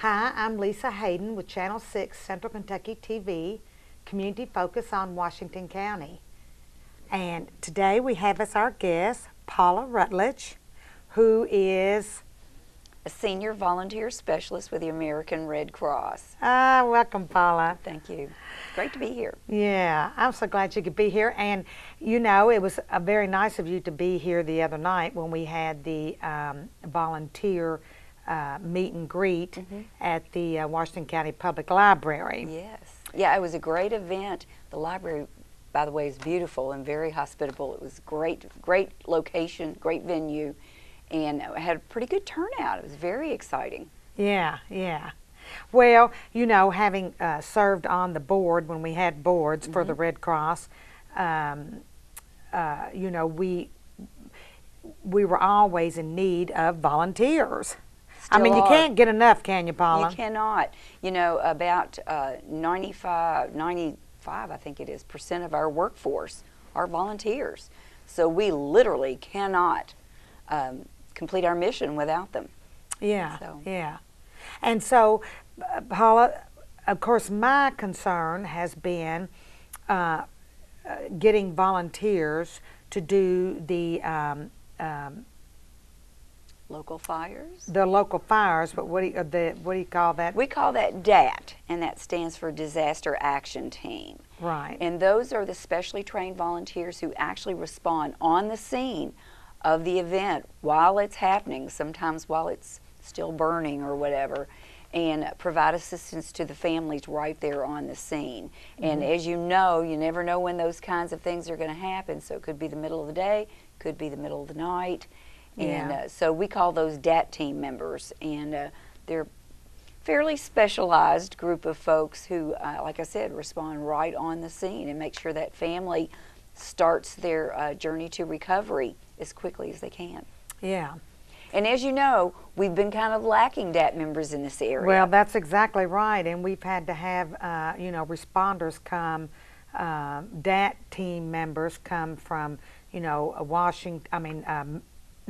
Hi, I'm Lisa Hayden with Channel 6 Central Kentucky TV, Community Focus on Washington County. And today we have as our guest Paula Rutledge, who is a senior volunteer specialist with the American Red Cross. Welcome, Paula. Thank you. Great to be here. Yeah, I'm so glad you could be here. And you know, it was very nice of you to be here the other night when we had the volunteer meet and greet at the Washington County Public Library. Yes. Yeah, it was a great event. The library, by the way, is beautiful and very hospitable. It was great location, great venue, and it had a pretty good turnout. It was very exciting. Yeah, yeah. Well, you know, having served on the board when we had boards for the Red Cross, you know, we were always in need of volunteers. I mean, you can't get enough, can you, Paula? You cannot. You know, about 95, I think it is, % of our workforce are volunteers. So we literally cannot complete our mission without them. Yeah, yeah. And so, Paula, of course, my concern has been getting volunteers to do the local fires? The local fires, but what do you call that? We call that DAT, and that stands for Disaster Action Team. Right. And those are the specially trained volunteers who actually respond on the scene of the event while it's happening, sometimes while it's still burning or whatever, and provide assistance to the families right there on the scene. And as you know, you never know when those kinds of things are going to happen, so it could be the middle of the day, could be the middle of the night. And so we call those DAT team members, and they're fairly specialized group of folks who, like I said, respond right on the scene and make sure that family starts their journey to recovery as quickly as they can. Yeah. And as you know, we've been kind of lacking DAT members in this area. Well, that's exactly right, and we've had to have, you know, responders come, DAT team members come from, you know,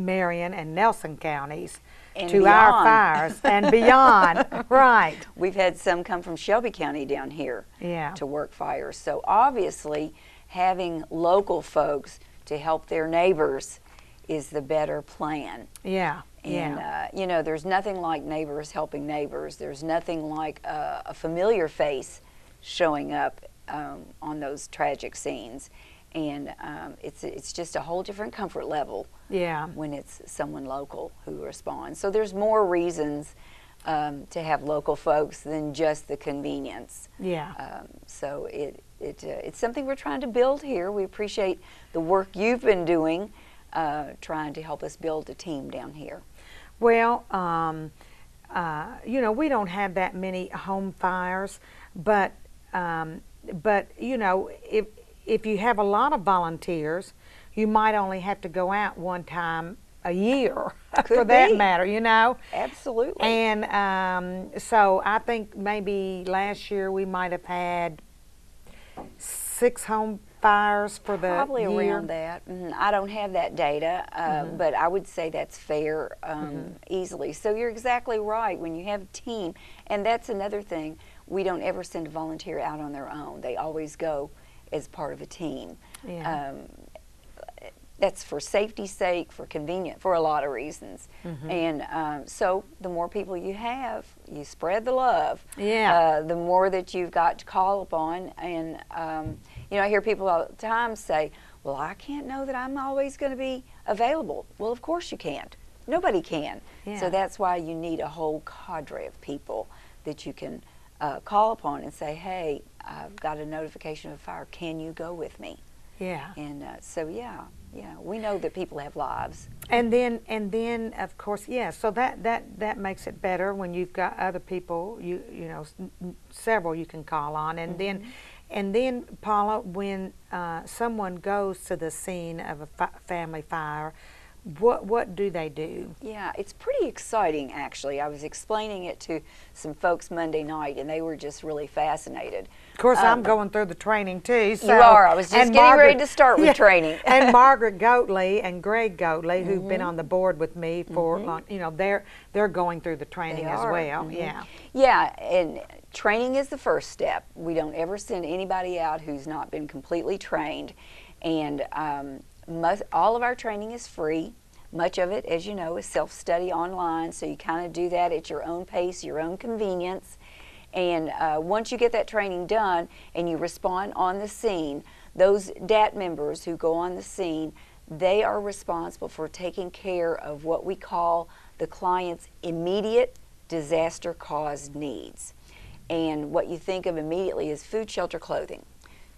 Marion and Nelson counties and to beyond. Our fires and beyond. Right. We've had some come from Shelby County down here to work fires. So obviously having local folks to help their neighbors is the better plan. Yeah. And you know, there's nothing like neighbors helping neighbors. There's nothing like a familiar face showing up on those tragic scenes. And it's just a whole different comfort level when it's someone local who responds. So there's more reasons to have local folks than just the convenience. Yeah. So it's something we're trying to build here. We appreciate the work you've been doing, trying to help us build a team down here. Well, you know, we don't have that many home fires, but you know, if you have a lot of volunteers, you might only have to go out one time a year for that matter, you know? Absolutely. And so I think maybe last year we might have had 6 home fires for the Probably year. Around that. I don't have that data, but I would say that's fair easily. So you're exactly right. When you have a team, and that's another thing, we don't ever send a volunteer out on their own. They always go as part of a team. Yeah. That's for safety's sake, for convenience, for a lot of reasons. And so the more people you have, you spread the love. Yeah. The more that you've got to call upon. And you know, I hear people all the time say, well, I can't know that I'm always going to be available. Well, of course you can't. Nobody can. Yeah. So that's why you need a whole cadre of people that you can call upon and say, hey, I've got a notification of a fire. Can you go with me? Yeah. And so yeah, we know that people have lives. And then of course, so that makes it better when you've got other people, you know, several you can call on. And then Paula, when someone goes to the scene of a family fire, What do they do? Yeah, it's pretty exciting, actually. I was explaining it to some folks Monday night, and they were just really fascinated. Of course, I'm going through the training too. So, you are. I was just getting ready to start with yeah, training. And Margaret Goatley and Greg Goatley, who've been on the board with me for long, you know, they're going through the training as well. Yeah. Yeah, and training is the first step. We don't ever send anybody out who's not been completely trained, and all of our training is free. Much of it, as you know, is self-study online, so you kind of do that at your own pace, your own convenience. And once you get that training done and you respond on the scene, those DAT members who go on the scene, they are responsible for taking care of what we call the client's immediate disaster-caused needs. And what you think of immediately is food, shelter, clothing.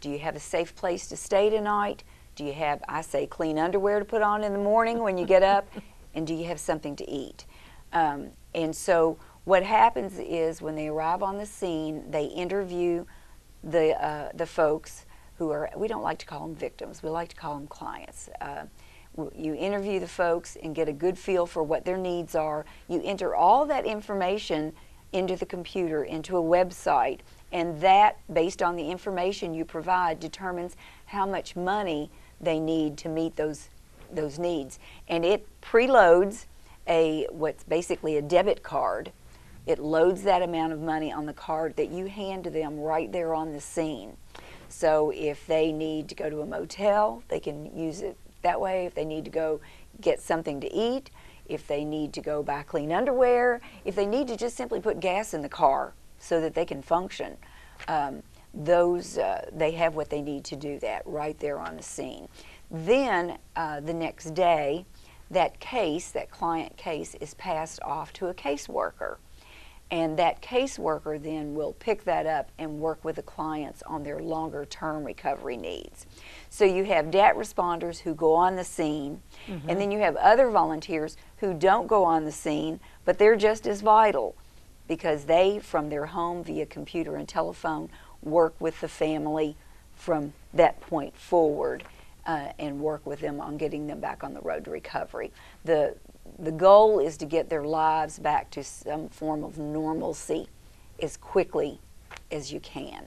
Do you have a safe place to stay tonight? Do you have, I say, clean underwear to put on in the morning when you get up? And do you have something to eat? And so what happens is when they arrive on the scene, they interview the folks who are, we don't like to call them victims, we like to call them clients. You interview the folks and get a good feel for what their needs are. You enter all that information into the computer, into a website, and that, based on the information you provide, determines how much money they need to meet those needs. And it preloads what's basically a debit card. It loads that amount of money on the card that you hand to them right there on the scene. So if they need to go to a motel, they can use it that way. If they need to go get something to eat, if they need to go buy clean underwear, if they need to just simply put gas in the car so that they can function, they have what they need to do that right there on the scene. Then the next day, that client case is passed off to a caseworker. And that caseworker then will pick that up and work with the clients on their longer term recovery needs. So you have DAT responders who go on the scene, and then you have other volunteers who don't go on the scene, but they're just as vital because they, from their home via computer and telephone, work with the family from that point forward and work with them on getting them back on the road to recovery. The goal is to get their lives back to some form of normalcy as quickly as you can.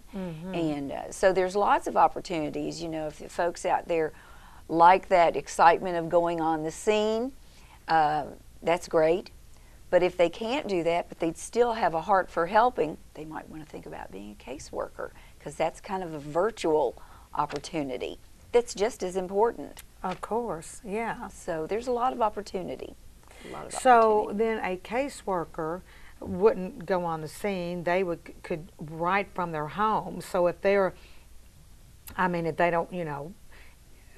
And so there's lots of opportunities. You know, if the folks out there like that excitement of going on the scene, that's great. But if they can't do that, but they'd still have a heart for helping, they might want to think about being a caseworker, because that's kind of a virtual opportunity that's just as important. Of course, yeah. So there's a lot of opportunity. So then a caseworker wouldn't go on the scene. They could write from their home. So if they're, I mean, if they don't, you know,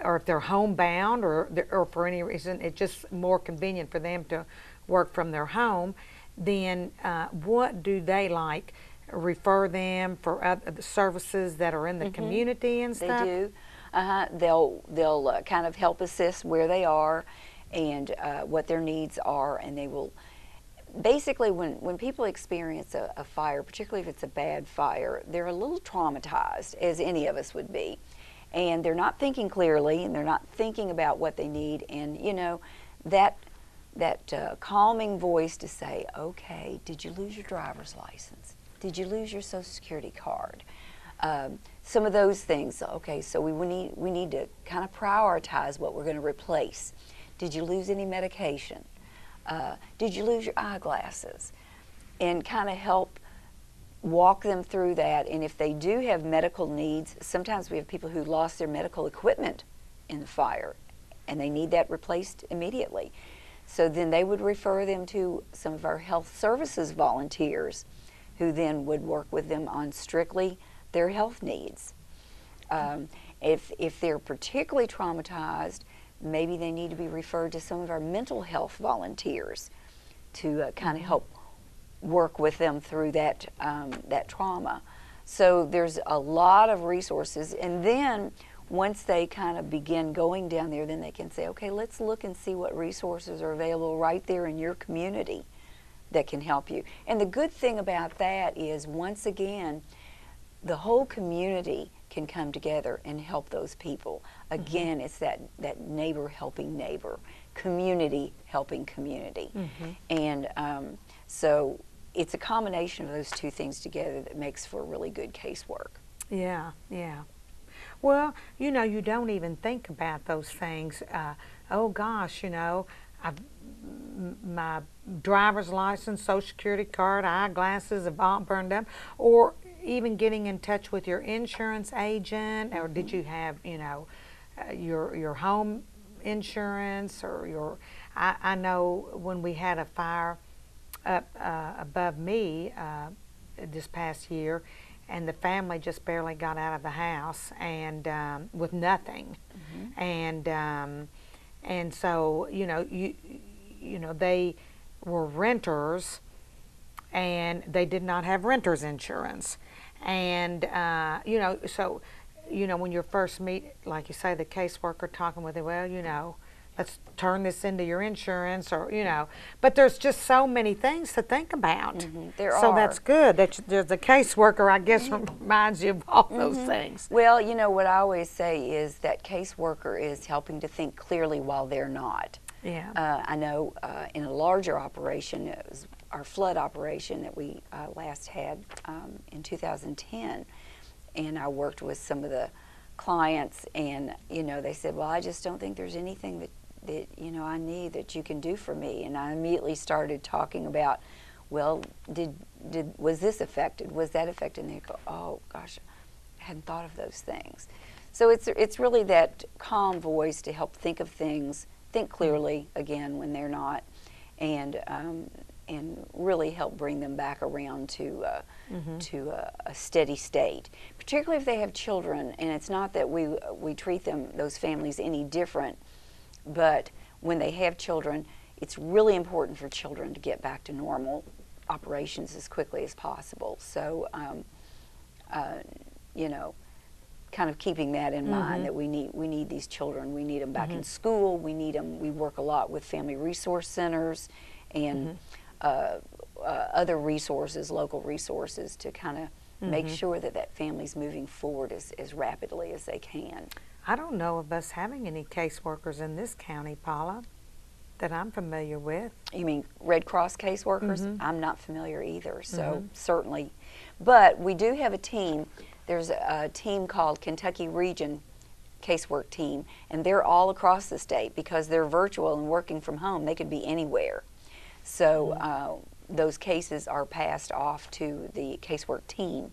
or if they're homebound or for any reason it's just more convenient for them to work from their home, then what do they like? Refer them for other services that are in the community and stuff? They do. They'll kind of help assist where they are and what their needs are, and they will basically, when people experience a fire, particularly if it's a bad fire, they're a little traumatized, as any of us would be, and they're not thinking clearly, and they're not thinking about what they need. And you know, that calming voice to say, okay, did you lose your driver's license? Did you lose your Social Security card? Some of those things. Okay, so we need to kind of prioritize what we're going to replace. Did you lose any medication? Did you lose your eyeglasses? And kind of help walk them through that. And if they do have medical needs, sometimes we have people who lost their medical equipment in the fire and they need that replaced immediately. So then they would refer them to some of our health services volunteers who then would work with them on strictly their health needs. If they're particularly traumatized, maybe they need to be referred to some of our mental health volunteers to kind of help work with them through that trauma. So there's a lot of resources, and then once they kind of begin going down there, then they can say, okay, let's look and see what resources are available right there in your community that can help you. And the good thing about that is, once again, the whole community can come together and help those people. Again, it's that neighbor helping neighbor community helping community. And so it's a combination of those two things together that makes for really good casework. Yeah, yeah. Well, you know, you don't even think about those things. Oh gosh, you know, my driver's license, social security card, eyeglasses have all burned up, or even getting in touch with your insurance agent, or did you have, you know, your home insurance, or your, I know when we had a fire up above me this past year, and the family just barely got out of the house, and with nothing, and so you know they were renters, and they did not have renters insurance, and you know, so you know when you first meet, like you say, the caseworker talking with you, well, you know, let's turn this into your insurance, or you know, but there's just so many things to think about. So that's good that there's a caseworker, I guess, reminds you of all those things. Well, you know what I always say is that caseworker is helping to think clearly while they're not. Yeah. I know in a larger operation, it was our flood operation that we last had in 2010, and I worked with some of the clients, and you know, they said, well, I just don't think there's anything that you know I need that you can do for me. And I immediately started talking about, well, was this affected, was that affected, and they go, oh gosh, I hadn't thought of those things. So it's really that calm voice to help think of things, think clearly again when they're not, and really help bring them back around to a steady state, particularly if they have children. And it's not that we treat those families any different, but when they have children, it's really important for children to get back to normal operations as quickly as possible. So you know, kind of keeping that in mind, that we need these children. We need them back in school. We need them. We work a lot with family resource centers and other resources, local resources, to kind of make sure that that family's moving forward as rapidly as they can. I don't know of us having any caseworkers in this county, Paula, that I'm familiar with. You mean Red Cross caseworkers? I'm not familiar either, so certainly. But we do have a team. There's a team called Kentucky Region Casework Team, and they're all across the state because they're virtual and working from home. They could be anywhere. So those cases are passed off to the casework team,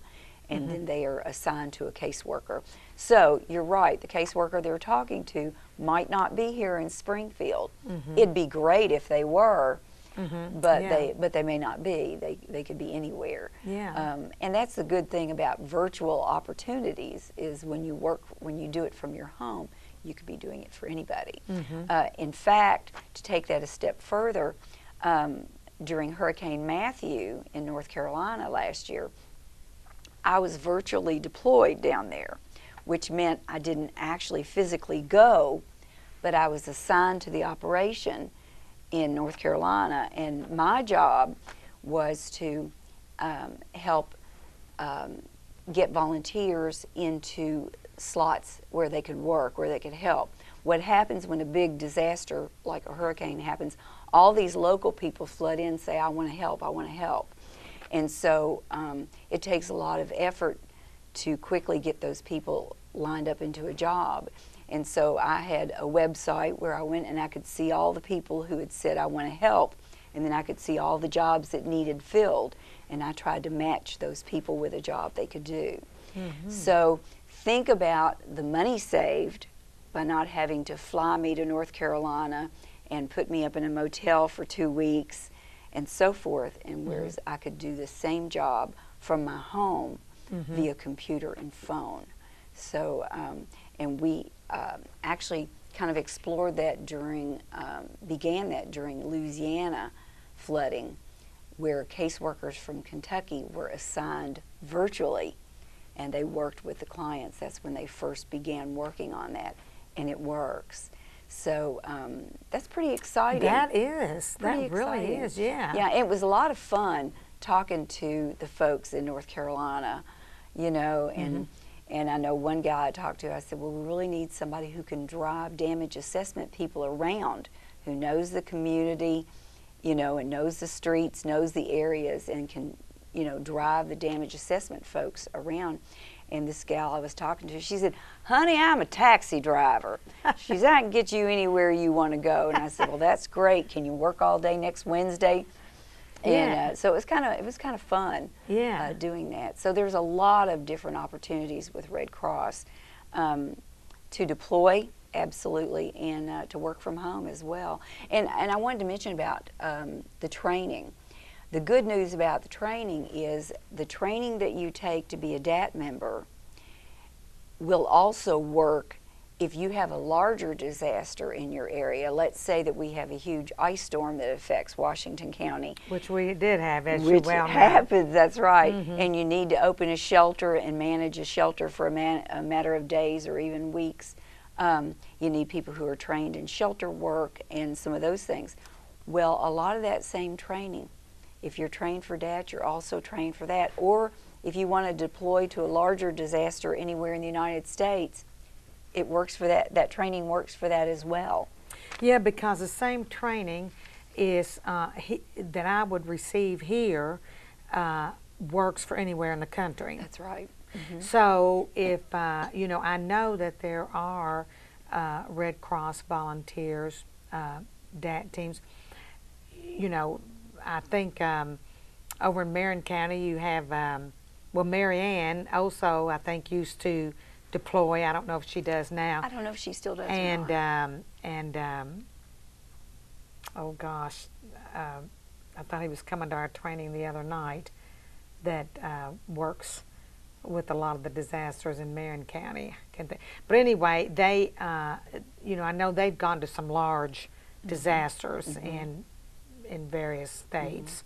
and then they are assigned to a caseworker. So you're right, the caseworker they're talking to might not be here in Springfield. It'd be great if they were, but they may not be. They could be anywhere. Yeah. And that's the good thing about virtual opportunities, is when you do it from your home, you could be doing it for anybody. In fact, to take that a step further, during Hurricane Matthew in North Carolina last year, I was virtually deployed down there, which meant I didn't actually physically go, but I was assigned to the operation in North Carolina, and my job was to help get volunteers into slots where they could work, where they could help. What happens when a big disaster like a hurricane happens, all these local people flood in and say, I want to help, I want to help. And so it takes a lot of effort to quickly get those people lined up into a job. And so I had a website where I went and I could see all the people who had said, I want to help, and then I could see all the jobs that needed filled, and I tried to match those people with a job they could do. So think about the money saved by not having to fly me to North Carolina and put me up in a motel for 2 weeks and so forth, and whereas I could do the same job from my home via computer and phone. So, and we actually kind of explored that began that during Louisiana flooding, where caseworkers from Kentucky were assigned virtually, and they worked with the clients. That's when they first began working on that, and it works. So that's pretty exciting. That is. Pretty that really exciting. is, yeah. Yeah, it was a lot of fun talking to the folks in North Carolina, you know, and I know one guy I talked to, I said, well, we really need somebody who can drive damage assessment people around who knows the community, you know, and knows the streets, knows the areas, and can, you know, drive the damage assessment folks around. And this gal I was talking to, she said, "Honey, I'm a taxi driver." She said, "I can get you anywhere you want to go." And I said, "Well, that's great. Can you work all day next Wednesday?" And so it was kind of fun doing that. So there's a lot of different opportunities with Red Cross to deploy, absolutely, and to work from home as well. And I wanted to mention about the training. The good news about the training is the training that you take to be a DAT member will also work if you have a larger disaster in your area. Let's say that we have a huge ice storm that affects Washington County. Which we did have, as Which you well know. happens, that's right. And you need to open a shelter and manage a shelter for a matter of days or even weeks. You need people who are trained in shelter work and some of those things. Well, a lot of that same training, if you're trained for that, you're also trained for that. Or if you want to deploy to a larger disaster anywhere in the United States, it works for that. That training works for that as well. Yeah, because the same training is that I would receive here works for anywhere in the country. That's right. So if, you know, I know that there are Red Cross volunteers, DAT teams, you know, I think over in Marion County you have, well, Mary Ann also I think used to deploy. I don't know if she does now. I don't know if she still does and, or not. Oh gosh, I thought he was coming to our training the other night that works with a lot of the disasters in Marion County. But anyway, they, you know, I know they've gone to some large disasters in various states.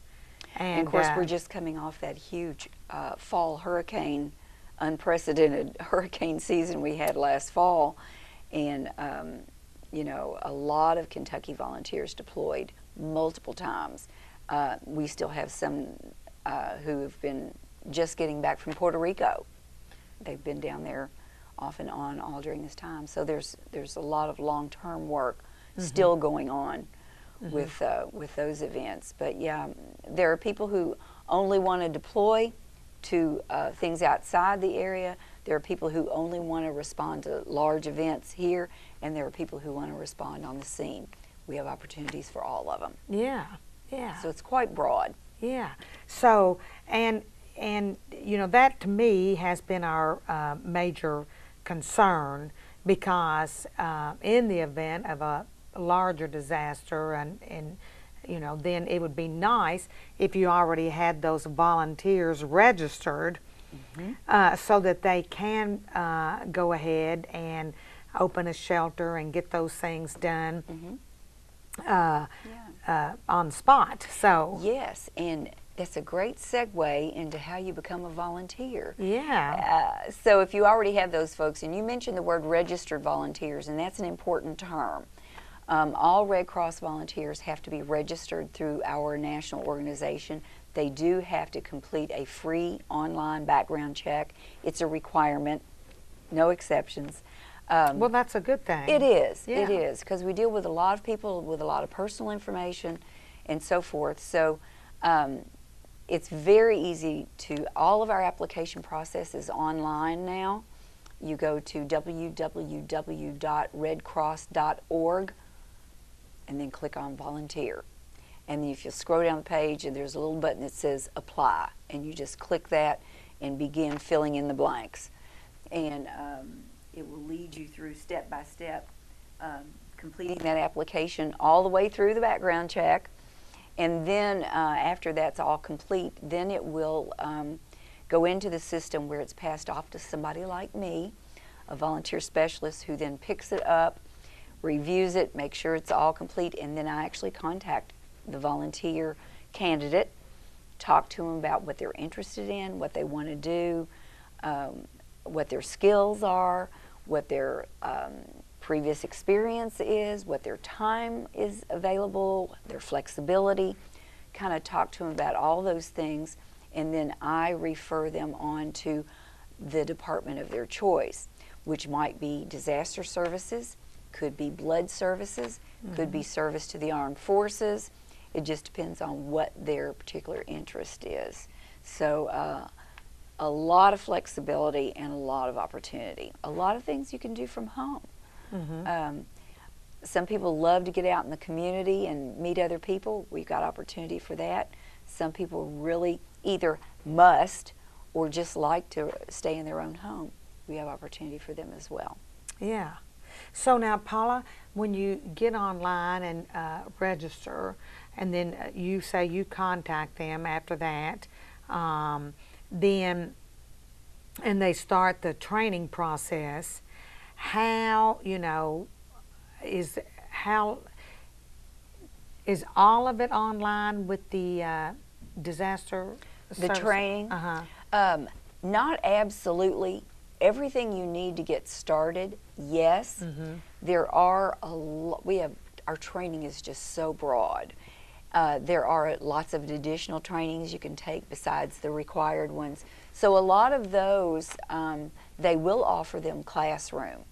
And of course, we're just coming off that huge fall hurricane, unprecedented hurricane season we had last fall. And, you know, a lot of Kentucky volunteers deployed multiple times. We still have some who have been just getting back from Puerto Rico. They've been down there off and on all during this time. So there's a lot of long-term work still going on with those events. But yeah, there are people who only want to deploy to things outside the area. There are people who only want to respond to large events here, and there are people who want to respond on the scene. We have opportunities for all of them. Yeah, yeah. So it's quite broad. Yeah. So, and you know, that to me has been our major concern, because in the event of a larger disaster, and you know, then it would be nice if you already had those volunteers registered, so that they can go ahead and open a shelter and get those things done on the spot. So yes, and that's a great segue into how you become a volunteer. Yeah. So if you already have those folks, and you mentioned the word registered volunteers, and that's an important term. All Red Cross volunteers have to be registered through our national organization. They do have to complete a free online background check. It's a requirement, no exceptions. Well, that's a good thing. It is. Yeah. It is, because we deal with a lot of people with a lot of personal information and so forth. So it's very easy to, all of our application process is online now. You go to www.redcross.org and then click on volunteer. And then if you scroll down the page, and there's a little button that says apply, and you just click that and begin filling in the blanks. And it will lead you through step by step, completing that application all the way through the background check. And then after that's all complete, then it will go into the system where it's passed off to somebody like me, a volunteer specialist, who then picks it up, reviews it, makes sure it's all complete, and then I actually contact the volunteer candidate, talk to them about what they're interested in, what they want to do, what their skills are, what their previous experience is, what their time is available, their flexibility, kind of talk to them about all those things, and then I refer them on to the department of their choice, which might be disaster services, could be blood services, could be service to the armed forces. It just depends on what their particular interest is. So a lot of flexibility and a lot of opportunity. A lot of things you can do from home. Some people love to get out in the community and meet other people. We've got opportunity for that. Some people really either must or just like to stay in their own home. We have opportunity for them as well. Yeah. So now, Paula, when you get online and register, and then you say you contact them after that, then and they start the training process, how, you know, is all of it online with the disaster The service? training? Not absolutely. Everything you need to get started, yes. There are our training is just so broad. There are lots of additional trainings you can take besides the required ones. So a lot of those, they will offer them classroom.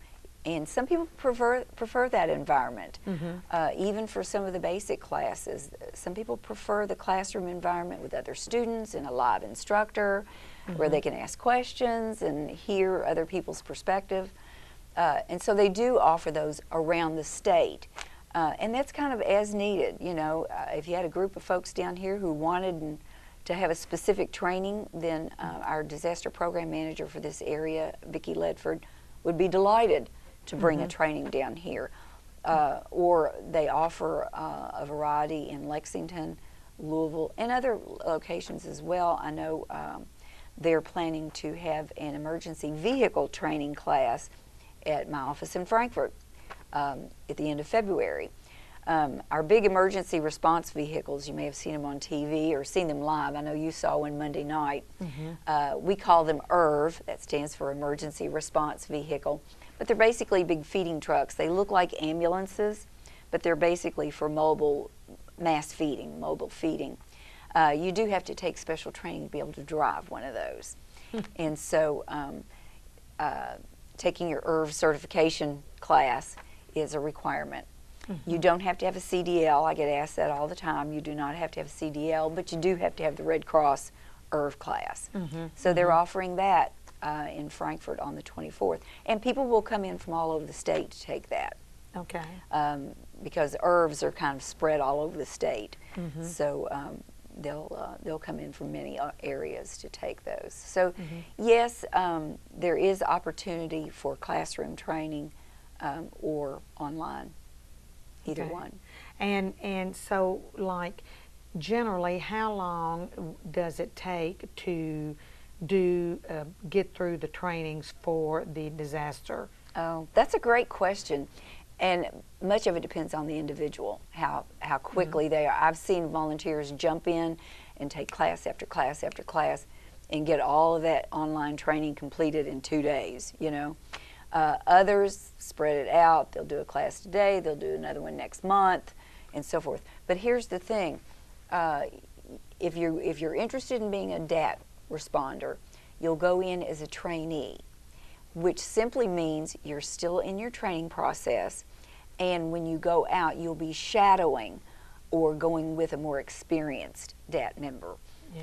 And some people prefer that environment, even for some of the basic classes. Some people prefer the classroom environment with other students and a live instructor where they can ask questions and hear other people's perspective. And so they do offer those around the state. And that's kind of as needed. You know, if you had a group of folks down here who wanted to have a specific training, then our disaster program manager for this area, Vicki Ledford, would be delighted to bring a training down here. Or they offer a variety in Lexington, Louisville, and other locations as well. I know they're planning to have an emergency vehicle training class at my office in Frankfort at the end of February. Our big emergency response vehicles, you may have seen them on TV or seen them live. I know you saw one Monday night. We call them ERV, that stands for Emergency Response Vehicle. But they're basically big feeding trucks. They look like ambulances, but they're basically for mobile mass feeding, mobile feeding. You do have to take special training to be able to drive one of those. And so taking your ERV certification class is a requirement. You don't have to have a CDL. I get asked that all the time. You do not have to have a CDL, but you do have to have the Red Cross ERV class. So they're offering that in Frankfort on the 24th. And people will come in from all over the state to take that. Okay. Because ERVs are kind of spread all over the state. So they'll come in from many areas to take those. So yes, there is opportunity for classroom training or online, either one. And so, like, generally, how long does it take to get through the trainings for the disaster? Oh, that's a great question. And much of it depends on the individual, how quickly they are. I've seen volunteers jump in and take class after class after class and get all of that online training completed in 2 days, you know. Others spread it out. They'll do a class today, they'll do another one next month, and so forth. But here's the thing. If you're interested in being a DAT responder, you'll go in as a trainee, which simply means you're still in your training process, and when you go out, you'll be shadowing or going with a more experienced DAT member.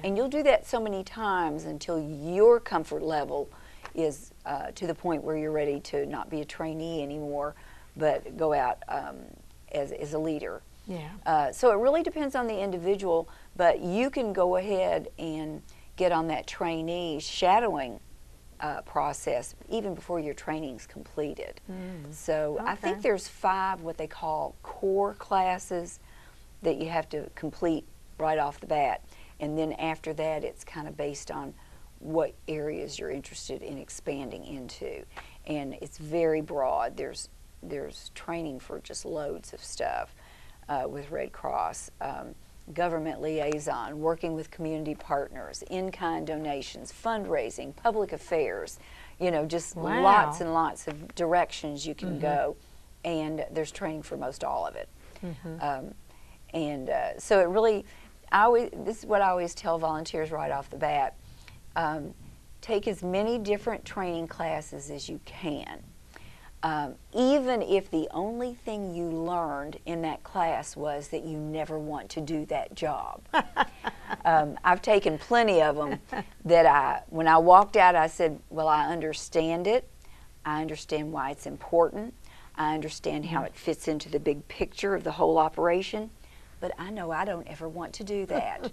And you'll do that so many times until your comfort level is to the point where you're ready to not be a trainee anymore, but go out as a leader. So it really depends on the individual, but you can go ahead and get on that trainee shadowing process even before your training's completed. So I think there's 5 what they call core classes that you have to complete right off the bat, and then after that it's kind of based on what areas you're interested in expanding into, and it's very broad. There's training for just loads of stuff with Red Cross. Government liaison, working with community partners, in-kind donations, fundraising, public affairs, you know, just lots and lots of directions you can go, and there's training for most all of it. So it really, this is what I always tell volunteers right off the bat, take as many different training classes as you can. even if the only thing you learned in that class was that you never want to do that job. I've taken plenty of them that when I walked out, I said, well, I understand it. I understand why it's important. I understand how it fits into the big picture of the whole operation. But I know I don't ever want to do that.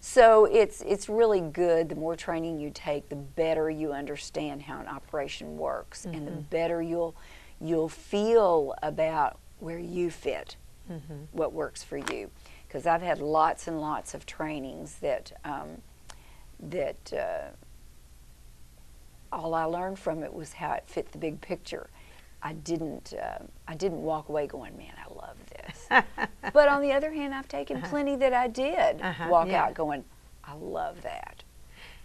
So it's really good. The more training you take, the better you understand how an operation works, and the better you'll feel about where you fit, what works for you. Because I've had lots and lots of trainings that all I learned from it was how it fit the big picture. I didn't walk away going, man, I love this. But on the other hand, I've taken plenty that I did walk out going, I love that.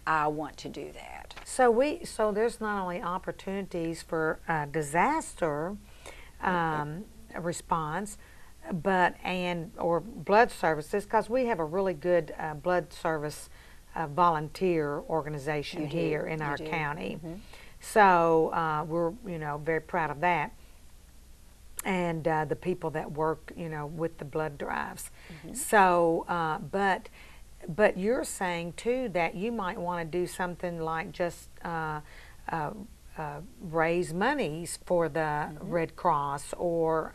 I want to do that. So there's not only opportunities for disaster response, but or blood services, because we have a really good blood service volunteer organization here in our county. So we're very proud of that, and the people that work with the blood drives. So but you're saying too that you might want to do something like just raise monies for the Red Cross, or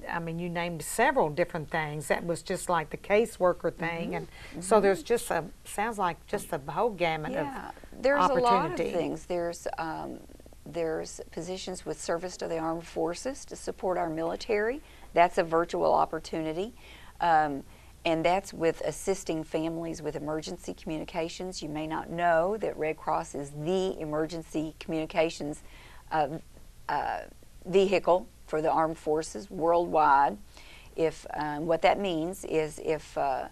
I mean, you named several different things. That was just like the caseworker thing, and so there's just sounds like just a whole gamut of there's opportunity. A lot of things. There's positions with service to the armed forces to support our military. That's a virtual opportunity, and that's with assisting families with emergency communications. You may not know that Red Cross is the emergency communications vehicle for the armed forces worldwide. If what that means is if a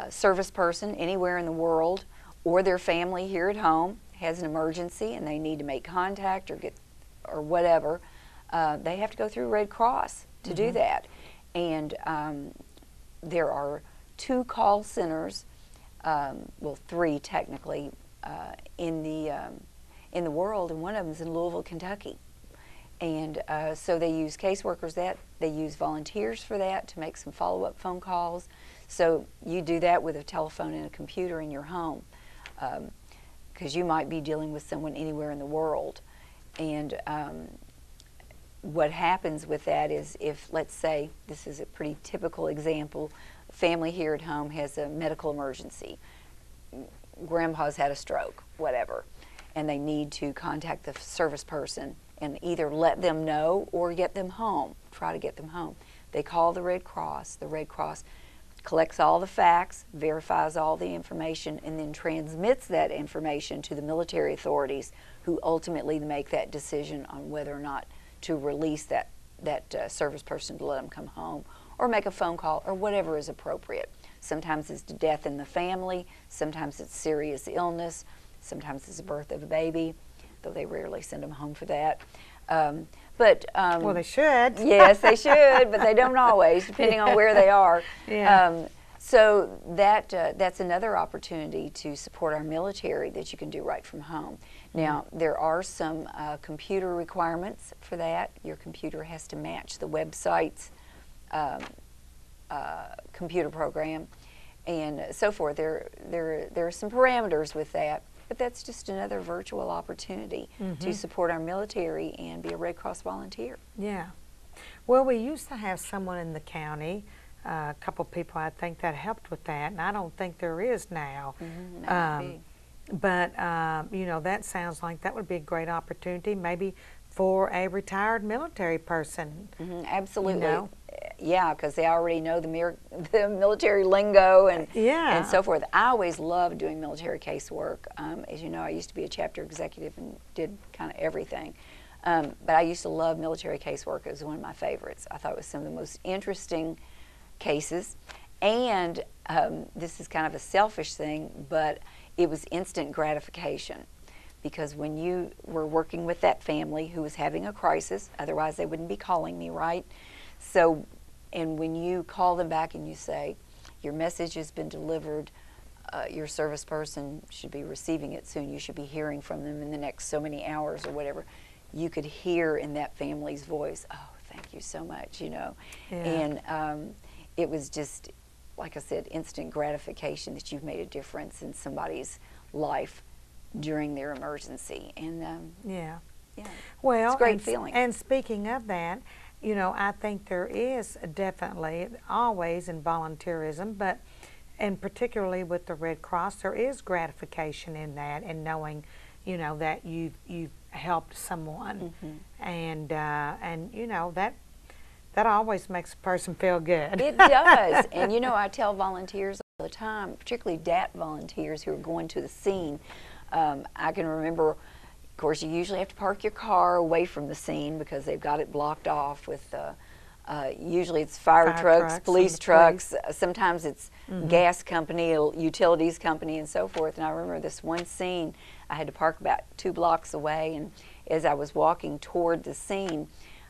service person anywhere in the world or their family here at home has an emergency and they need to make contact or whatever, they have to go through Red Cross to do that. And there are 2 call centers, well, 3 technically, in the world, and one of them is in Louisville, Kentucky. And so they use caseworkers they use volunteers for that to make some follow-up phone calls. So you do that with a telephone and a computer in your home, because you might be dealing with someone anywhere in the world. And what happens with that is, if, let's say, this is a pretty typical example, a family here at home has a medical emergency. Grandpa's had a stroke, whatever, and they need to contact the service person and either let them know or get them home, try to get them home. They call the Red Cross. The Red Cross collects all the facts, verifies all the information, and then transmits that information to the military authorities, who ultimately make that decision on whether or not to release that service person to let them come home, or make a phone call, or whatever is appropriate. Sometimes it's death in the family, sometimes it's serious illness, sometimes it's the birth of a baby, though they rarely send them home for that. Well, they should. Yes, they should, but they don't always, depending on where they are. So that's another opportunity to support our military that you can do right from home. Now, there are some computer requirements for that. Your computer has to match the website's computer program, and so forth. There are some parameters with that. But that's just another virtual opportunity to support our military and be a Red Cross volunteer. Yeah. Well, we used to have someone in the county, a couple people I think that helped with that, and I don't think there is now. But that sounds like that would be a great opportunity, maybe for a retired military person. Absolutely. Yeah, because they already know the military lingo and so forth. I always loved doing military casework. As you know, I used to be a chapter executive and did kind of everything. But I used to love military casework. It was one of my favorites. I thought it was some of the most interesting cases. And this is kind of a selfish thing, but it was instant gratification. Because when you were working with that family who was having a crisis, otherwise they wouldn't be calling me, right? So, and when you call them back and you say, your message has been delivered your service person should be receiving it soon. You should be hearing from them in the next so many hours or whatever. You could hear in that family's voice, oh, thank you so much, you know. Yeah. And it was just, like I said, instant gratification that you've made a difference in somebody's life during their emergency. And Yeah. yeah, Well, it's a great and, feeling. And speaking of that, you know, I think there is definitely always in volunteerism, but and particularly with the Red Cross, there is gratification in that, and knowing, you know, that you've helped someone, and you know that always makes a person feel good. It does. And you know, I tell volunteers all the time, particularly DAT volunteers who are going to the scene. I can remember, of course, you usually have to park your car away from the scene because they've got it blocked off with usually it's fire trucks, police trucks. Sometimes it's gas company, utilities company, and so forth. And I remember this one scene, I had to park about 2 blocks away, and as I was walking toward the scene,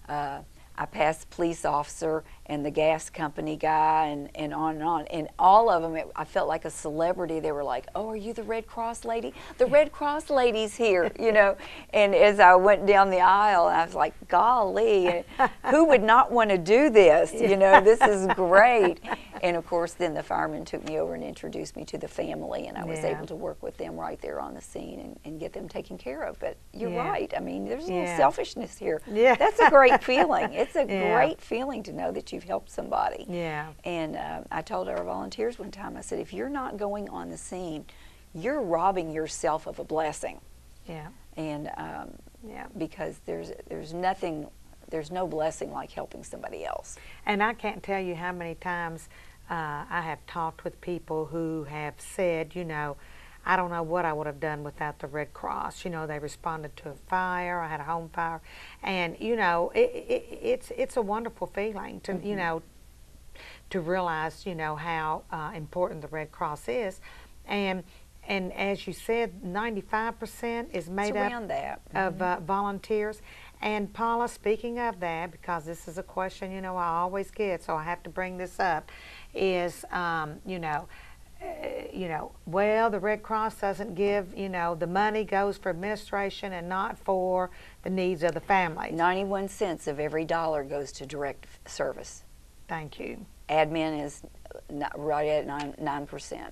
I passed the police officer and the gas company guy and on and on. And all of them, I felt like a celebrity. They were like, oh, are you the Red Cross lady? The Red Cross lady's here, you know. And as I went down the aisle, I was like, golly, who would not want to do this? You know, this is great. And of course, then the fireman took me over and introduced me to the family, and I was able to work with them right there on the scene and get them taken care of. But you're right. I mean, there's a little selfishness here. Yeah. That's a great feeling. It's a great feeling to know that you've helped somebody. Yeah. And I told our volunteers one time, I said, if you're not going on the scene, you're robbing yourself of a blessing. Yeah. And because there's no blessing like helping somebody else. And I can't tell you how many times I have talked with people who have said, you know, I don't know what I would have done without the Red Cross. You know, they responded to a fire. I had a home fire, and you know, it's a wonderful feeling to you know, to realize, you know, how important the Red Cross is, and as you said, 95% is made up of volunteers. And Paula, speaking of that, because this is a question, you know, I always get, so I have to bring this up, is you know, well, the Red Cross doesn't give, you know, the money goes for administration and not for the needs of the family. 91 cents of every dollar goes to direct service. Thank you. Admin is right at 9%.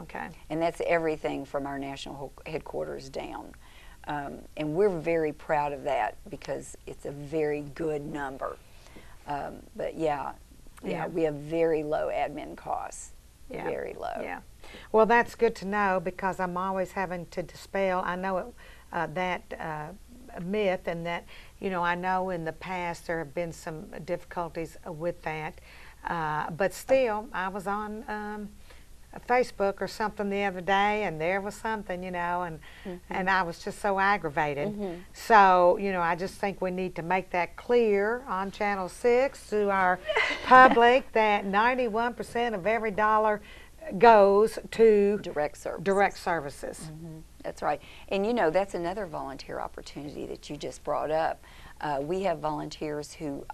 Okay. And that's everything from our national headquarters down. And we're very proud of that because it's a very good number. But yeah, we have very low admin costs. Yeah. Very low. Yeah. Well, that's good to know because I'm always having to dispel. I know that myth, and that, you know, I know in the past there have been some difficulties with that. But still, I was on Facebook or something the other day, and there was something, you know, and I was just so aggravated. So, you know, I just think we need to make that clear on Channel 6 to our public that 91% of every dollar goes to direct services. Direct services. That's right. And you know, that's another volunteer opportunity that you just brought up. We have volunteers who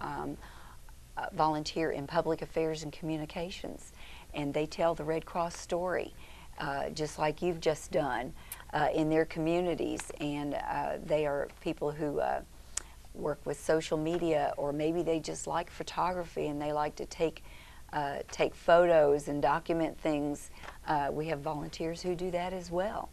volunteer in public affairs and communications, and they tell the Red Cross story, just like you've just done, in their communities. And they are people who work with social media, or maybe they just like photography and they like to take photos and document things. We have volunteers who do that as well.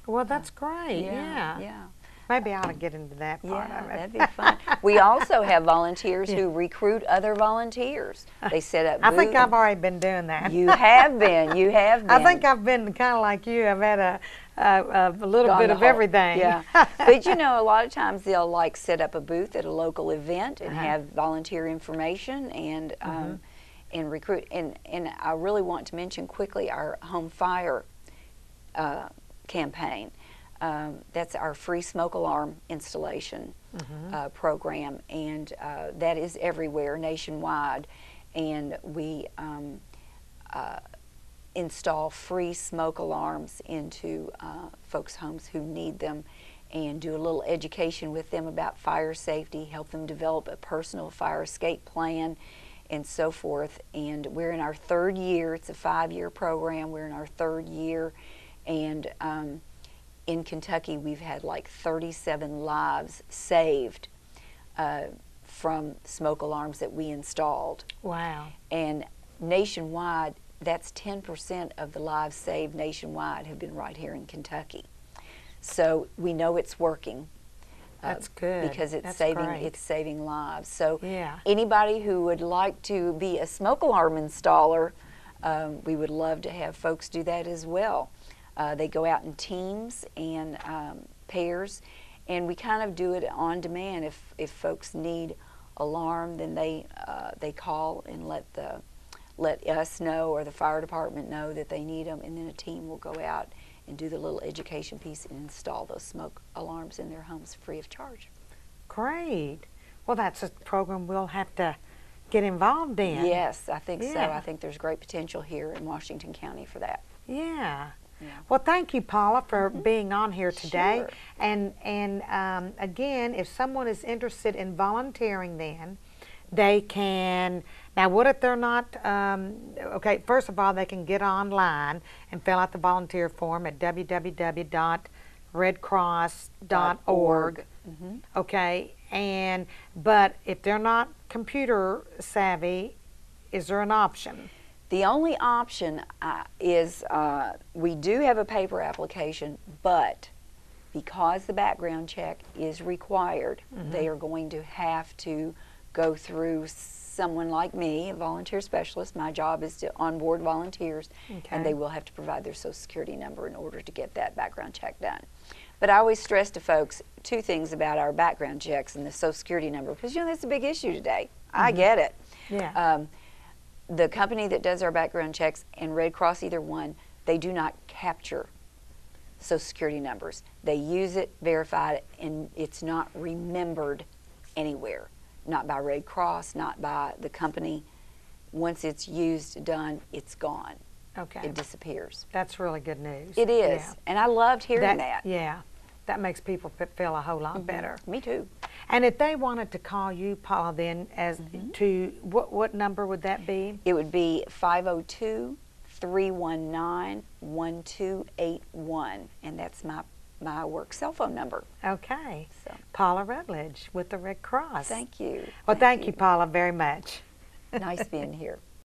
Well, that's great. Yeah. Maybe I ought to get into that part of it. That'd be fun. We also have volunteers who recruit other volunteers. They set up I think I've already been doing that. You have been. You have been. I think I've been kind of like you. I've had a little bit of everything. Yeah. But you know, a lot of times they'll like set up a booth at a local event and have volunteer information and recruit. And I really want to mention quickly our home fire campaign. That's our free smoke alarm installation program, and that is everywhere, nationwide. And we install free smoke alarms into folks' homes who need them, and do a little education with them about fire safety, help them develop a personal fire escape plan, and so forth. And we're in our third year. It's a 5-year program. We're in our third year. And in Kentucky, we've had like 37 lives saved from smoke alarms that we installed. Wow. And nationwide, that's 10% of the lives saved nationwide have been right here in Kentucky. So we know it's working. That's good. Because That's saving lives. So yeah. anybody who would like to be a smoke alarm installer, we would love to have folks do that as well. They go out in teams and pairs, and we kind of do it on demand. If folks need alarm, then they call and let us know, or the fire department know that they need them, and then a team will go out and do the little education piece and install those smoke alarms in their homes free of charge. Great. Well, that's a program we'll have to get involved in. Yes, I think so. Yeah. I think there's great potential here in Washington County for that. Yeah. Yeah. Well, thank you, Paula, for being on here today. Sure. And again, if someone is interested in volunteering, then they can. Now, what if they're not? Okay, first of all, they can get online and fill out the volunteer form at www.redcross.org. Okay, but if they're not computer savvy, is there an option? The only option is we do have a paper application, but because the background check is required, they are going to have to go through someone like me, a volunteer specialist. My job is to onboard volunteers, and they will have to provide their Social Security number in order to get that background check done. But I always stress to folks 2 things about our background checks and the Social Security number, because that's a big issue today. I get it. Yeah. The company that does our background checks and Red Cross, either one, they do not capture Social Security numbers. They use it, verify it, and it's not remembered anywhere. Not by Red Cross, not by the company. Once it's used, done, it's gone. Okay. It disappears. That's really good news. It is. Yeah. And I loved hearing that. Yeah. That makes people feel a whole lot better. Me too. And if they wanted to call you, Paula, then as to what number would that be? It would be 502-319-1281, and that's my work cell phone number. Okay. So. Paula Rutledge with the Red Cross. Thank you. Well, thank you, Paula, very much. Nice being here.